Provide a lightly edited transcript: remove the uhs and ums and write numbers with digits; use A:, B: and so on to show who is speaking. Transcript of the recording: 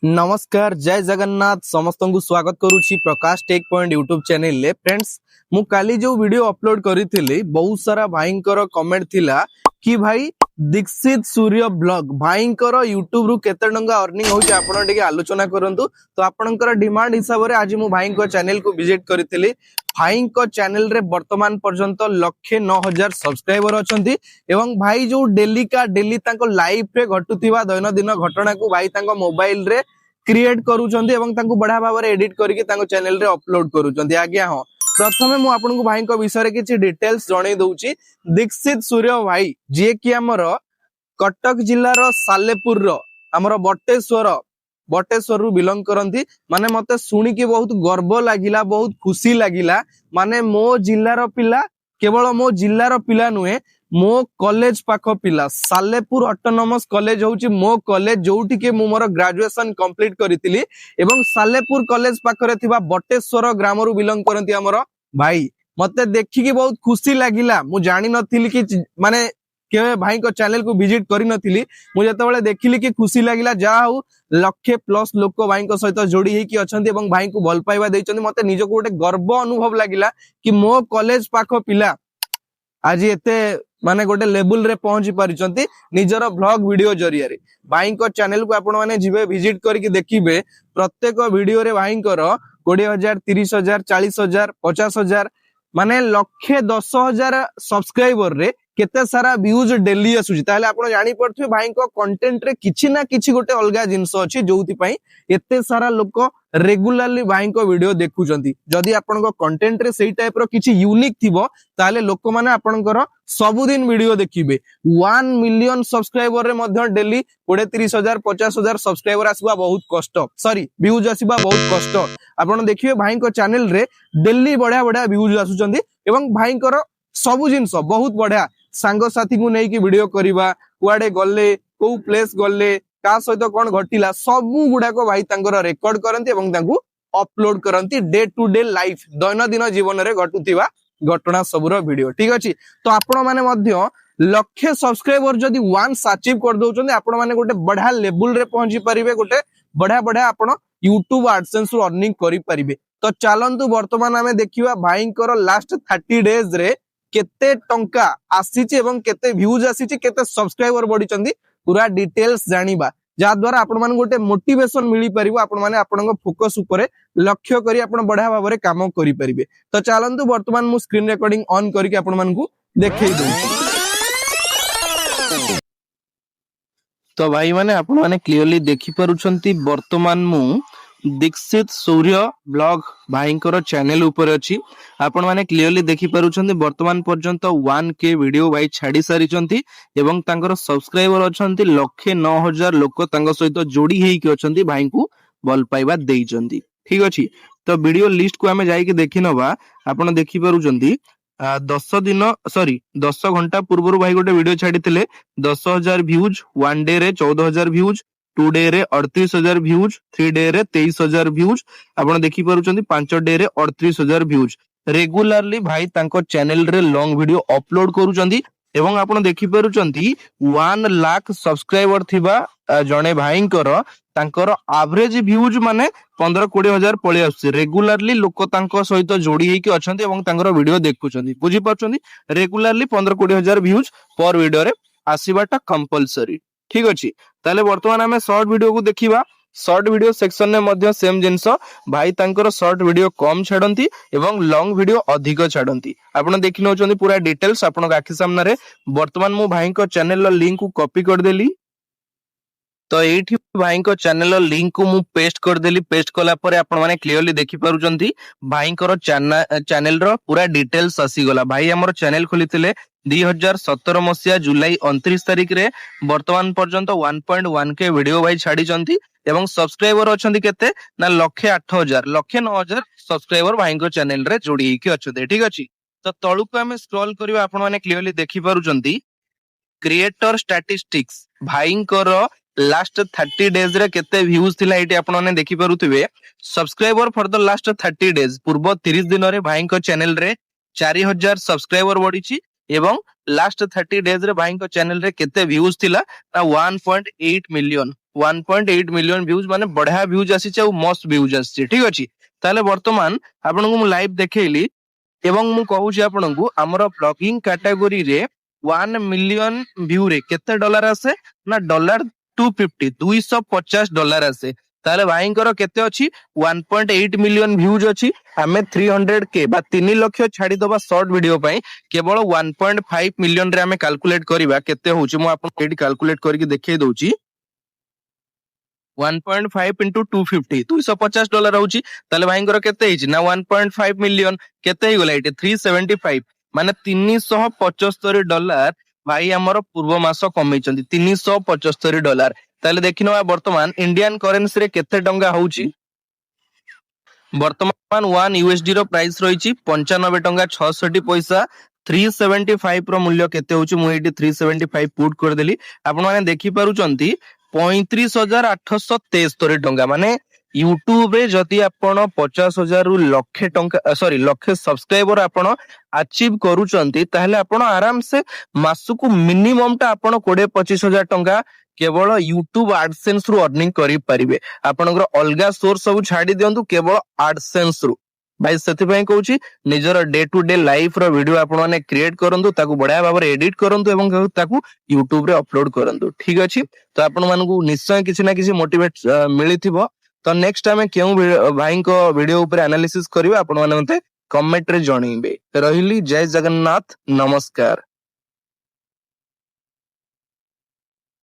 A: नमस्कार जय जगन्नाथ समस्त को स्वागत करुछि प्रकाश टेक पॉइंट यूट्यूब चैनल ले फ्रेंड्स मु काली जो वीडियो अपलोड करी बहुत सारा भाईंकर कमेंट थिला कि भाई दीक्षित सूर्य ब्लॉग भाईंकर यूट्यूब रु केते टंका अर्निंग होछि आपण टिके आलोचना करंतु। तो आपणकर डिमांड हिसाब रे आज मु भाईंकर चैनल को विजिट करथिली। भाईंकर चैनल रे वर्तमान पर्यंत 1,09,000 सब्सक्राइबर अछंती एवं भाई जो डेली का डेली तांको लाइफ रे घटुथिबा दैनंदिन घटना को भाई तांको मोबाइल रे क्रिएट करूछंती एवं तांको बढ़िया भाव रे एडिट करके तांको चैनल रे अपलोड करूछंती। आज्ञा हां प्रथमे मु आपन को भाई को विषय रे किछि डिटेल्स जणै दउची। दीक्षित सूर्य भाई जे कि हमर कटक जिल्ला रो सालेपुर रो हमर बटेश्वर रु बिलोंग करंती। माने मते सुनी के बहुत गर्व लागिला बहुत खुशी लागिला। माने मो जिल्ला रो पिला केवल मो जिल्ला रो पिला नुहे मो कॉलेज पाख पिला सालेपुर ऑटोनोमस कॉलेज होची मो कॉलेज जोठी के मु मोर ग्रेजुएशन कंप्लीट करितिली एवं सालेपुर कॉलेज पाखरे थिबा बटेश्वर ग्राम रु बिलोंग करंती हमर भाई। मते देखि के बहुत खुशी लागिला। मु जानि नथिली कि माने के भाई को चैनल को विजिट करि नथिली। मु जेतेबेले देखिली कि खुशी लागिला जा हउ 1,00,000+ लोक भाई को सहित जोड़ी हेकि अछंती एवं भाई को भल पाइबा दैचंती। मते निजको गोटे गर्व अनुभव लागिला कि मो कॉलेज पाख पिला आज एते माने गोटे लेवल रे पहुंची परिचंती निजर ब्लॉग वीडियो जरिया रे। भाई को चैनल को आपण माने जिबे विजिट करके देखिबे प्रत्येक वीडियो रे भाई को 20,000 30,000 40,000 50,000 माने 1,10,000 सब्सक्राइबर रे केते सारा व्यूज डेली आसुची। ताले आपण जानि पड़थि भाई को कंटेंट रे किछि ना किछि गोटे अलगा जिंस अछि जोउति पई एते सारा लोक रेगुलरली भाई को वीडियो देखुचंती। जदि आपण को कंटेंट रे सेही टाइप रो किछि यूनिक थिबो ताले लोक माने आपणकर सब दिन वीडियो देखिबे। 1 मिलियन सब्सक्राइबर रे मध्य डेली 20,30,000 50,000 सब्सक्राइबर आसीबा बहुत कष्ट सॉरी व्यूज आसीबा बहुत कष्ट। आपण देखिबे भाई को चैनल रे डेली बढ़िया बढ़िया व्यूज आसुचंती एवं भाई को सब जिंस बहुत बढ़िया सांग साथी को नै कि वीडियो करिबा कुआडे गल्ले को प्लेस गल्ले का सहित कोन घटिला सब गुडा को भाई तांकर रेकॉर्ड करंती एवं तांकू अपलोड करंती डे टू डे लाइफ दैनंदिन जीवन रे घटुथिबा घटना सबुर वीडियो। ठीक अछि तो आपण माने मध्य 1,00,000 सब्सक्राइबर जदि वन्स अचीव कर दउचंदी आपण माने गोटे बढ़िया लेवल रे पहुंची परिबे गोटे बढ़िया बढ़िया आपण YouTube AdSense रु अर्निंग करि परिबे। तो चलंतु वर्तमान हमें देखिबा भाईंकर लास्ट 30 डेज रे केते टंका आसीची एवं केते व्यूज आसीची केते सब्सक्राइबर बढ़िचंदी पूरा डिटेल्स जानिबा जा द्वारा आपण मान गोटे मोटिवेशन मिली परिबो। आपण माने आपनक फोकस ऊपर लक्ष्य करी आपण बढ़िया भाव रे काम करि परिबे। तो चलंतु वर्तमान मु स्क्रीन रिकॉर्डिंग ऑन करके आपण मानकू देखै दउ। तो भाई माने आपण माने क्लियरली देखि परुछंती वर्तमान मु दीक्षित सूर्य ब्लॉग भाईंकर चैनल ऊपर अछि। आपण माने क्लियरली देखि परुछंती वर्तमान पर्यंत 1K वीडियो भाई छाडी सारिचंती एवं तांकर सब्सक्राइबर अछंती 1,09,000 लोक तांग सहित जोडी हेई कि अछंती भाई को भल पाइबा देइचंती। ठीक अछि तो वीडियो लिस्ट को हमें जाई कि देखिनबा आपण देखि परुछंती 10 घंटा पूर्व भाई गोटे वीडियो छाड़ीथिले 10,000 व्यूज 1 डे रे 14,000 व्यूज 2 डे रे 38,000 व्यूज 3 डे रे 23,000 व्यूज आपण देखि परुचंती 5 डे रे 38,000 व्यूज। रेगुलरली भाई तांको चैनल रे लॉन्ग वीडियो अपलोड करूचंती एवं आपण देखि परुचंती 1 लाख सब्सक्राइबर थिबा जणे भाईंकर तांकर एवरेज व्यूज माने 15-20,000 पळे आछे। रेगुलरली लोक तांको सहित जोडी हेकि अछंती एवं तांकर वीडियो देखुचंती बुझी पछंती। रेगुलरली 15-20,000 व्यूज पर वीडियो रे आसीबाटा कंपलसरी। ठीक अछि ताले वर्तमान हमें शॉर्ट वीडियो को देखिबा। शॉर्ट वीडियो सेक्शन में मध्य सेम जिंस भाई तांकर शॉर्ट वीडियो कम छाडंती एवं लॉन्ग वीडियो अधिक छाडंती। आपण देखि नउचंदी पूरा डिटेल्स आपण आखि सामने रे। वर्तमान मु भाई को चैनल लिंक को कॉपी कर देली। तो एठी भाई को चैनल लिंक को मु पेस्ट कर देली। पेस्ट कला परे आपण माने क्लियरली देखि पारुचंती भाई को चैनल रो पूरा डिटेल्स आसी गला। भाई हमर चैनल खोलिथिले 2017 मसिया जुलाई 29 तारिख रे वर्तमान पर्यंत 1.1K वीडियो भाई छाडी चंती एवं सब्सक्राइबर अछंती केते ना 1,08,000 1,09,000 सब्सक्राइबर भाई को चैनल रे जोडी के अछते। ठीक अछि तो तळु को हमें स्क्रॉल करबा आपण माने क्लियरली देखि पारुचंती क्रिएटर स्टैटिस्टिक्स भाई को लास्ट 30 डेज रे केते व्यूज थिला एटी आपण माने देखि पारुथिबे। Subscriber for the last 30 days पूर्व 30 दिन रे भाई को चैनल रे 4,000 सब्सक्राइबर बढ़ीची एवं लास्ट 30 डेज रे भाई को चैनल रे केते व्यूज थिला 1.8 मिलियन 1.8 मिलियन व्यूज माने बढ़िया व्यूज आसी मस्त व्यूज आसी ठीक अच्छे ताले वर्तमान आपन को लाइव देखली एवं मु कहूची आपन को आमर ब्लॉगिंग कैटेगरी रे 1 मिलियन व्यू रे केते डॉलर आसे ना डॉलर 250 $250 आसे ताले भाईंकर केते अछि 1.8 मिलियन व्यूज अछि हमें 300K बा 3 लाख छाडी दबा शॉर्ट वीडियो पई केवल 1.5 मिलियन रे हमें कैलकुलेट करबा केते होची मु आपन एडी कैलकुलेट करके देखै दउची 1.5 into 250 $250 होची ताले भाईंकर केते हिची ना 1.5 मिलियन केते ही गला एटे 375 माने $375 भाई हमर पूर्व मास कमेइचंती $375 ताले देखिनो वर्तमान इंडियन करेंसी रे केते टंगा होची वर्तमान 1 USD रो प्राइस रहिची 95 टंगा 66 पैसा 375 रो मूल्य केते होची मु एटी 375 पुट कर देली आपण माने देखि पारुचंती 35,873 टंका माने यूट्यूब रे जदि आपण 50,000 रु लक्षे टंका सॉरी लक्षे सब्सक्राइबर आपण अचीव करूचंती ताहले आपण आराम से मासकु मिनिमम टा आपण 20-25,000 टंका केवल यूट्यूब एडसेंस रु अर्निंग करि परिबे आपनकर अलगा सोर्स सब छाडी दियंतु केवल एडसेंस रु भाई सेति पई कहूची निजर डे टू डे लाइफ रो वीडियो आपण माने क्रिएट करंतु ताकू बढ़िया भाबरे एडिट करंतु एवं ताकू यूट्यूब रे अपलोड करंतु ठीक अछि तो आपण मानकू निश्चय किछि ना किछि मोटिवेट मिलिथिबो तो नेक्स्ट टाइम केउ भाई को वीडियो ऊपर एनालिसिस करबा आपण माने मते कमेंट रे जणैबे रहिली जय जगन्नाथ नमस्कार।